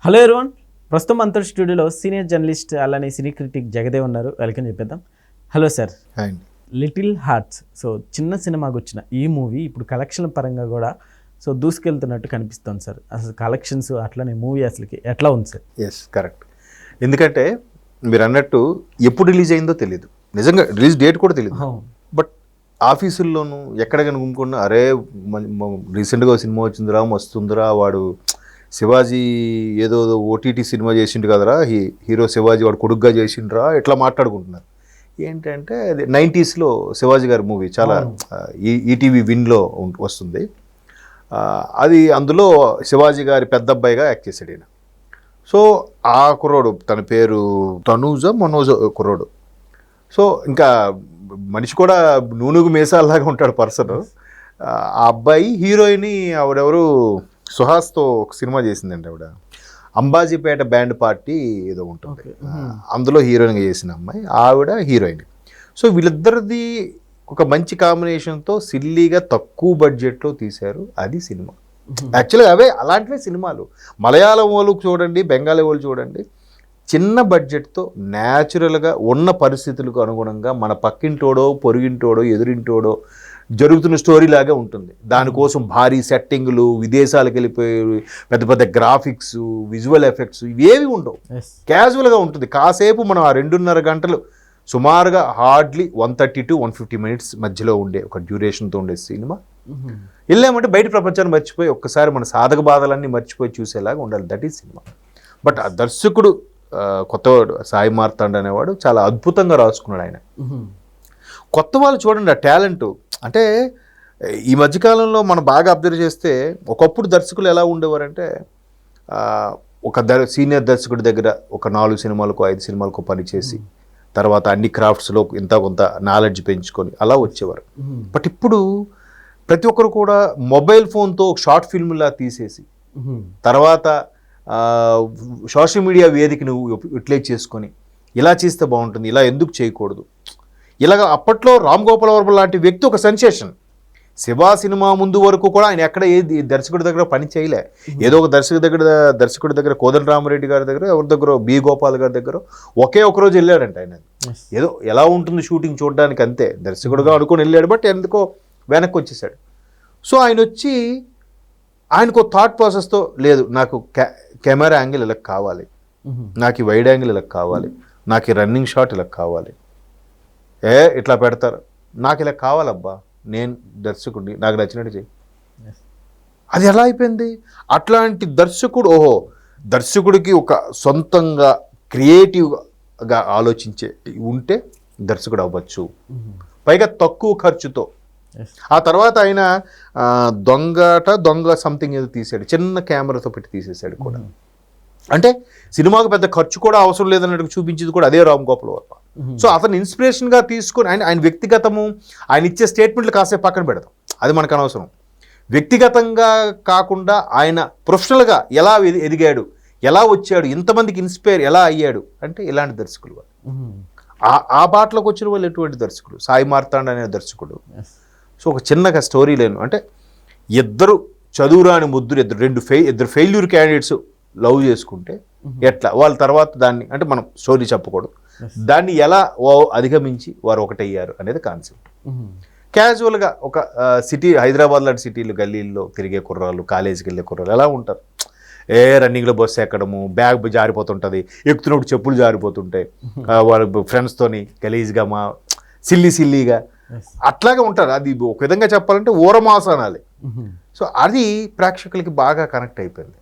Hello everyone, ప్రస్తుతం మనతో స్టూడియోలో సీనియర్ జర్నలిస్ట్ అలానే సినీ క్రిటిక్ జగదేవ్ ఉన్నారు. వెల్కమ్ చెప్పేద్దాం. Hello sir. Little hearts, so చిన్న సినిమాకి వచ్చిన ఈ మూవీ ఇప్పుడు కలెక్షన్ పరంగా కూడా సో దూసుకెళ్తున్నట్టు కనిపిస్తుంది సార్. అసలు కలెక్షన్స్ అట్లనే మూవీ అసలుకి ఎట్లా ఉంది సార్? Yes, correct. ఎందుకంటే మీరు అన్నట్టు ఎప్పుడు రిలీజ్ అయిందో తెలియదు, నిజంగా రిలీజ్ డేట్ కూడా తెలియదు. బట్ ఆఫీసుల్లోనూ ఎక్కడ కనుక్కున్నా అరే రీసెంట్గా సినిమా వచ్చిందిరా, వస్తుందిరా, వాడు శివాజీ ఏదో ఓటీటీ సినిమా చేసిండు కదరా, హీరో శివాజీ వాడు కొడుగ్గా చేసిండ్రా, ఎట్లా మాట్లాడుకుంటున్నారు. ఏంటంటే అది 90sలో శివాజీ గారి మూవీ చాలా ఈటీవీ విన్లో వస్తుంది. అది అందులో శివాజీ గారి పెద్ద అబ్బాయిగా యాక్ట్ చేశాడు ఈయన. సో ఆ కుర్రోడు తన పేరు మనోజ్ కుర్రోడు. సో ఇంకా మనిషి కూడా నూనెగు మీసాల్లాగా ఉంటాడు పర్సన్. ఆ అబ్బాయి హీరోయిన్ ఆవిడెవరు సుహాస్తో ఒక సినిమా చేసిందండి. ఆవిడ అంబాజీపేట బ్యాండ్ పార్టీ ఏదో ఉంటుంది, అందులో హీరోయిన్గా చేసిన అమ్మాయి ఆవిడ హీరోయిన్. సో వీళ్ళిద్దరిది ఒక మంచి కాంబినేషన్తో సిల్లీగా తక్కువ బడ్జెట్లో తీశారు. అది సినిమా. యాక్చువల్గా అలాంటివే సినిమాలు. మలయాళం వాళ్ళు చూడండి, బెంగాలీ వాళ్ళు చూడండి, చిన్న బడ్జెట్తో న్యాచురల్గా ఉన్న పరిస్థితులకు అనుగుణంగా మన పక్కింటోడో పొరుగింటోడో ఎదురింటోడో జరుగుతున్న స్టోరీ లాగే ఉంటుంది. దానికోసం భారీ సెట్టింగ్లు, విదేశాలకు వెళ్ళిపోయి పెద్ద పెద్ద గ్రాఫిక్స్, విజువల్ ఎఫెక్ట్స్ ఇవేవి ఉండవు. క్యాజువల్గా ఉంటుంది. కాసేపు మనం ఆ 2.5 గంటలు సుమారుగా హార్డ్లీ 130 to 150 minutes మధ్యలో ఉండే ఒక డ్యూరేషన్తో ఉండే సినిమా. వెళ్ళామంటే బయట ప్రపంచాన్ని మర్చిపోయి ఒక్కసారి మన సాధక బాధలన్నీ మర్చిపోయి చూసేలాగా ఉండాలి. That is cinema. బట్ ఆ దర్శకుడు కొత్తవాడు సాయి మార్తాండ్ అనేవాడు చాలా అద్భుతంగా రాసుకున్నాడు ఆయన. కొత్త వాళ్ళు చూడండి ఆ టాలెంట్. అంటే ఈ మధ్యకాలంలో మనం బాగా అబ్జర్వ్ చేస్తే ఒకప్పుడు దర్శకులు ఎలా ఉండేవారంటే ఒక సీనియర్ దర్శకుడి దగ్గర ఒక 4 సినిమాలకు 5 సినిమాలకు పనిచేసి తర్వాత అన్ని క్రాఫ్ట్స్లో ఇంత కొంత నాలెడ్జ్ పెంచుకొని అలా వచ్చేవారు. బట్ ఇప్పుడు ప్రతి ఒక్కరు కూడా మొబైల్ ఫోన్తో ఒక షార్ట్ ఫిల్మ్లా తీసేసి తర్వాత సోషల్ మీడియా వేదికను యూటిలైజ్ చేసుకొని ఇలా చేస్తే బాగుంటుంది, ఇలా ఎందుకు చేయకూడదు, ఇలాగ అప్పట్లో రామ్ గోపాల్ వర్మ లాంటి వ్యక్తి ఒక సెన్సేషన్. శివ సినిమా ముందు వరకు కూడా ఆయన ఎక్కడ ఏ దర్శకుడి దగ్గర పని చేయలే. ఏదో ఒక దర్శకుడి దగ్గర కోదండరామరెడ్డి గారి దగ్గర, ఎవరి దగ్గర బి గోపాల్ గారి దగ్గర ఒకే ఒకరోజు వెళ్ళాడంట. ఆయన ఏదో ఎలా ఉంటుంది షూటింగ్ చూడడానికి అంతే దర్శకుడుగా అనుకుని వెళ్ళాడు. బట్ ఎందుకో వెనక్కి వచ్చేసాడు. సో ఆయన వచ్చి ఆయనకు థాట్ ప్రాసెస్తో లేదు, నాకు కెమెరా యాంగిల్ ఇలా కావాలి, నాకు ఈ వైడ్ యాంగిల్ ఇలా కావాలి, నాకు ఈ రన్నింగ్ షాట్ ఇలా కావాలి, ఇట్లా పెడతారు, నాకు ఇలా కావాలబ్బా, నేను దర్శకుడిని, నాకు నచ్చినట్టు చెయ్యి. అది ఎలా అయిపోయింది? అట్లాంటి దర్శకుడు దర్శకుడికి ఒక సొంతంగా క్రియేటివ్గా ఆలోచించే ఉంటే దర్శకుడు అవ్వచ్చు, పైగా తక్కువ ఖర్చుతో. ఆ తర్వాత ఆయన దొంగ సంథింగ్ ఏదో తీసాడు, చిన్న కెమెరాతో పెట్టి తీసేసాడు కూడా. అంటే సినిమాకు పెద్ద ఖర్చు కూడా అవసరం లేదన్నట్టు చూపించింది కూడా అదే రామ్ గోపాల్ వర్మ. సో అతను ఇన్స్పిరేషన్గా తీసుకొని ఆయన వ్యక్తిగతము, ఆయన ఇచ్చే స్టేట్మెంట్లు కాసేపు పక్కన పెడతాం, అది మనకు అనవసరం. వ్యక్తిగతంగా కాకుండా ఆయన ప్రొఫెషనల్గా ఎలా ఎదిగాడు, ఎలా వచ్చాడు, ఇంతమందికి ఇన్స్పైర్ ఎలా అయ్యాడు అంటే ఇలాంటి దర్శకులు. ఆ బాటలోకి వచ్చిన వాళ్ళు ఎటువంటి దర్శకుడు? సాయి మార్తాండ్ అనే దర్శకుడు. సో ఒక చిన్నగా స్టోరీ లేను అంటే ఇద్దరు చదువురాని ముద్దురు, ఇద్దరు ఫెయిల్యూర్ క్యాండిడేట్స్ లవ్ చేసుకుంటే ఎట్లా వాళ్ళ తర్వాత దాన్ని అంటే మనం స్టోరీ చెప్పకూడదు, దాన్ని ఎలా అధిగమించి వారు ఒకటయ్యారు అనేది కాన్సెప్ట్. క్యాజువల్గా ఒక సిటీ, హైదరాబాద్ లాంటి సిటీలు గల్లీల్లో తిరిగే కుర్రాళ్ళు, కాలేజీకి వెళ్ళే కుర్రాళ్ళు ఎలా ఉంటారు? రన్నింగ్లో బస్సు ఎక్కడము, బ్యాగ్ జారిపోతుంటుంది, ఎక్కుతున్నప్పుడు చెప్పులు జారిపోతుంటాయి, వాళ్ళ ఫ్రెండ్స్తోని గలీజ్గా సిల్లీగా అట్లాగే ఉంటారు. అది ఒక విధంగా చెప్పాలంటే ఊరమాసనాలి. సో అది ప్రేక్షకులకి బాగా కనెక్ట్ అయిపోయింది.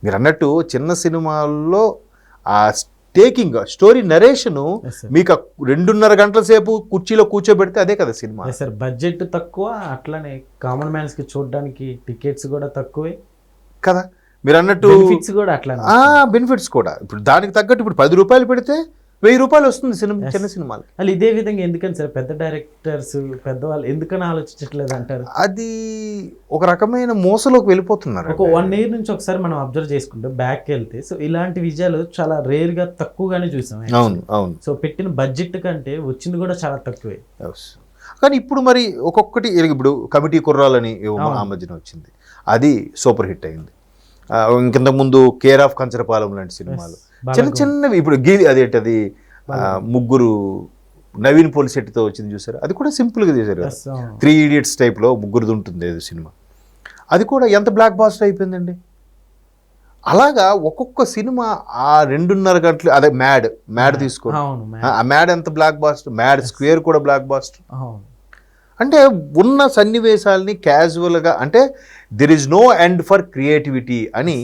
మీరు అన్నట్టు చిన్న సినిమాల్లో ఆ టేకింగ్ స్టోరీ నరేషను మీకు 2.5 గంటల సేపు కుర్చీలో కూర్చోబెడితే అదే కదా సినిమా. సార్ బడ్జెట్ తక్కువ, అట్లనే కామన్ మ్యాన్స్కి చూడడానికి టికెట్స్ కూడా తక్కువే కదా. మీరు అన్నట్టు బెనిఫిట్స్ కూడా అట్లా, బెనిఫిట్స్ కూడా ఇప్పుడు దానికి తగ్గట్టు ఇప్పుడు 10 రూపాయలు పెడితే 1000 రూపాయలు వస్తుంది చిన్న సినిమాలు. అలా ఇదే విధంగా ఎందుకని సార్ పెద్ద డైరెక్టర్స్ పెద్దవాళ్ళు ఎందుకని ఆలోచించట్లేదు అంటారు? అది ఒక రకమైన మోసలోకి వెళ్ళిపోతున్నారు. ఒక 1 year నుంచి ఒకసారి మనం అబ్జర్వ్ చేసుకుంటే బ్యాక్ వెళ్తే సో ఇలాంటి విజయాలు చాలా రేర్గా తక్కువగానే చూసాం. అవును. సో పెట్టిన బడ్జెట్ కంటే వచ్చింది కూడా చాలా తక్కువే. కానీ ఇప్పుడు మరి ఒక్కొక్కటి ఇప్పుడు కమిటీ కుర్రాలని ఆ మధ్యన వచ్చింది, అది సూపర్ హిట్ అయింది. ఇంకింతకు ముందు కేర్ ఆఫ్ కంచరపాలెం లాంటి సినిమాలు చిన్న చిన్నవి. ఇప్పుడు అదేంటది ముగ్గురు నవీన్ పోలిశెట్టితో వచ్చింది చూసారు, అది కూడా సింపుల్గా చేశారు కదా. 3 Idiots టైప్లో ముగ్గురుది ఉంటుంది ఏదో సినిమా, అది కూడా ఎంత బ్లాక్ బాస్టర్ అయిపోయిందండి. అలాగా ఒక్కొక్క సినిమా ఆ 2.5 గంటలు, అదే మ్యాడ్ తీసుకోండి, ఆ మ్యాడ్ ఎంత బ్లాక్ బాస్టర్, మ్యాడ్ స్క్వేర్ కూడా బ్లాక్ బాస్టర్. అంటే ఉన్న సన్నివేశాలని క్యాజువల్గా, అంటే there is no end for creativity అని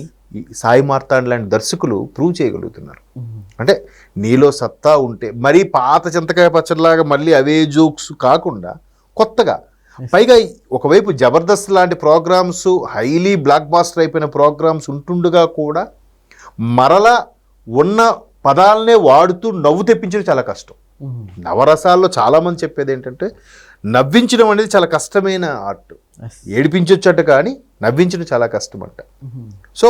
సాయి మార్తాండ్ లాంటి దర్శకులు ప్రూవ్ చేయగలుగుతున్నారు. అంటే నీలో సత్తా ఉంటే, మరీ పాత చింతకాయ పచ్చడిలాగా మళ్ళీ అవే జోక్స్ కాకుండా కొత్తగా, పైగా ఒకవైపు జబర్దస్త్ లాంటి ప్రోగ్రామ్స్ హైలీ బ్లాక్ బాస్టర్ అయిపోయిన ప్రోగ్రామ్స్ ఉంటుండగా కూడా మరలా ఉన్న పదాలనే వాడుతూ నవ్వు తెప్పించడం చాలా కష్టం. నవరసాల్లో చాలామంది చెప్పేది ఏంటంటే నవ్వించడం అనేది చాలా కష్టమైన ఆర్ట్. ఏడిపించొచ్చట కానీ నవ్వించడం చాలా కష్టం అంట. సో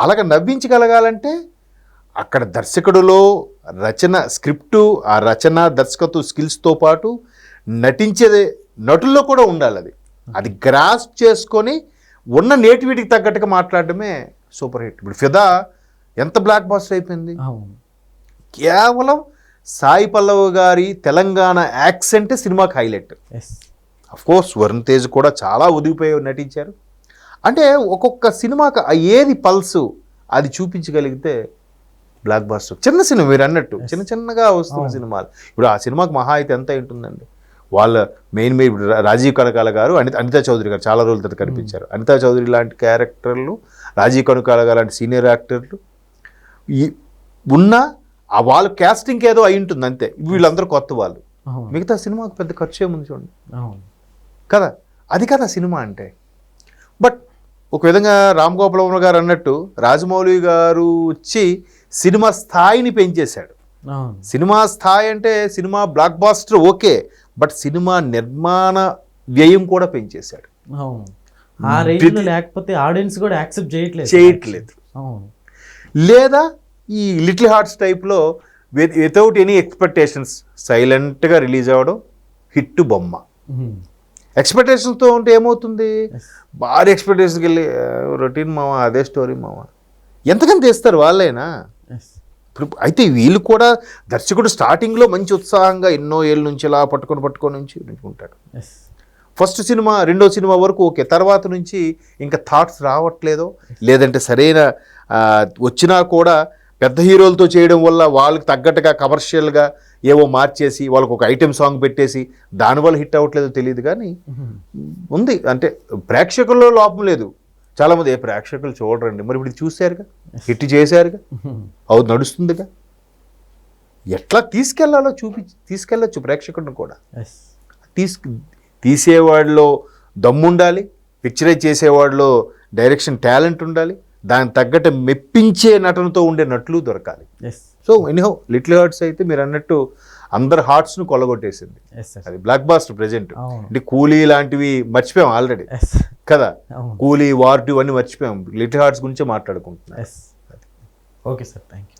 అలాగ నవ్వించగలగాలంటే అక్కడ దర్శకుడిలో రచన, స్క్రిప్టు, ఆ రచన దర్శకత్వ స్కిల్స్తో పాటు నటించే నటుల్లో కూడా ఉండాలి. అది గ్రాస్ చేసుకొని ఉన్న నేటివిటీకి తగ్గట్టుగా మాట్లాడడమే సూపర్ హిట్. ఇప్పుడు ఫిదా ఎంత బ్లాక్ బాస్టర్ అయిపోయింది, కేవలం సాయి పల్లవి గారి తెలంగాణ యాక్సెంటే సినిమాకి హైలైట్. అఫ్కోర్స్ వరుణ్ తేజ్ కూడా చాలా ఒదిగిపోయి నటించారు. అంటే ఒక్కొక్క సినిమాకి ఏది పల్సు అది చూపించగలిగితే బ్లాక్ బాస్టర్. చిన్న సినిమా మీరు అన్నట్టు చిన్న చిన్నగా వస్తున్న సినిమాలు. ఇప్పుడు ఆ సినిమాకి మహా అయితే ఎంత ఉంటుందండి, వాళ్ళ మెయిన్ రాజీవ్ కనకాల గారు, అనితా చౌదరి గారు చాలా రోజుల తర్వాత కనిపించారు. అనితా చౌదరి లాంటి క్యారెక్టర్లు, రాజీవ్ కనకాల గారు లాంటి సీనియర్ యాక్టర్లు ఉన్న వాళ్ళ క్యాస్టింగ్ ఏదో అయి ఉంటుంది అంతే. వీళ్ళందరూ కొత్త వాళ్ళు, మిగతా సినిమాకి పెద్ద ఖర్చు ఏముంది చూడండి కదా. అది కదా సినిమా అంటే. బట్ ఒక విధంగా రామ్ గోపాల్ వర్మ గారు అన్నట్టు రాజమౌళి గారు వచ్చి సినిమా స్థాయిని పెంచేశాడు. సినిమా స్థాయి అంటే సినిమా బ్లాక్ బాస్టర్ ఓకే, బట్ సినిమా నిర్మాణ వ్యయం కూడా పెంచేశాడు. లేకపోతే ఆడియన్స్ కూడా యాక్సెప్ట్ చేయట్లేదు. లేదా ఈ లిటిల్ హార్ట్స్ టైప్లో వితౌట్ ఎనీ ఎక్స్పెక్టేషన్స్ సైలెంట్గా రిలీజ్ అవ్వడం, హిట్ బొమ్మ. ఎక్స్పెక్టేషన్స్తో ఉంటే ఏమవుతుంది, భారీ ఎక్స్పెక్టేషన్కి వెళ్ళి రొటీన్ మామ, అదే స్టోరీ మామ, ఎంతకని తీస్తారు వాళ్ళైనా. ఇప్పుడు అయితే వీళ్ళు కూడా దర్శకుడు స్టార్టింగ్లో మంచి ఉత్సాహంగా ఎన్నో ఏళ్ళ నుంచి ఇలా పట్టుకొని ఉంటాడు. ఫస్ట్ సినిమా, రెండో సినిమా వరకు ఓకే, తర్వాత నుంచి ఇంకా థాట్స్ రావట్లేదో, లేదంటే సరైన వచ్చినా కూడా పెద్ద హీరోలతో చేయడం వల్ల వాళ్ళకి తగ్గట్టుగా కమర్షియల్గా ఏవో మార్చేసి వాళ్ళకు ఒక ఐటెం సాంగ్ పెట్టేసి దానివల్ల హిట్ అవ్వట్లేదో తెలియదు కానీ ఉంది. అంటే ప్రేక్షకుల్లో లోపం లేదు. చాలామంది ప్రేక్షకులు చూడరండి, మరి ఇప్పుడు చూశారుగా, హిట్ చేశారుగా, అవును నడుస్తుందిగా, ఎట్లా తీసుకెళ్లాలో తీసుకెళ్ళచ్చు ప్రేక్షకుడిని కూడా. తీసేవాడిలో దమ్ముండాలి, పిక్చరైజ్ చేసేవాడిలో డైరెక్షన్ టాలెంట్ ఉండాలి, దానికి తగ్గట్టు మెప్పించే నటనతో ఉండే నటులు దొరకాలి. సో ఎనీహౌ లిటిల్ హార్ట్స్ అయితే మీరు అన్నట్టు అందరు హార్ట్స్ను కొల్లగొట్టేసింది. అది బ్లాక్ బాస్టర్ ప్రెజెంట్. అంటే కూలీ లాంటివి మర్చిపోయాం ఆల్రెడీ కదా, కూలీ, వార్ 2 అన్నీ మర్చిపోయాం, లిటిల్ హార్ట్స్ గురించే మాట్లాడుకుంటున్నాం. Okay sir, thank you.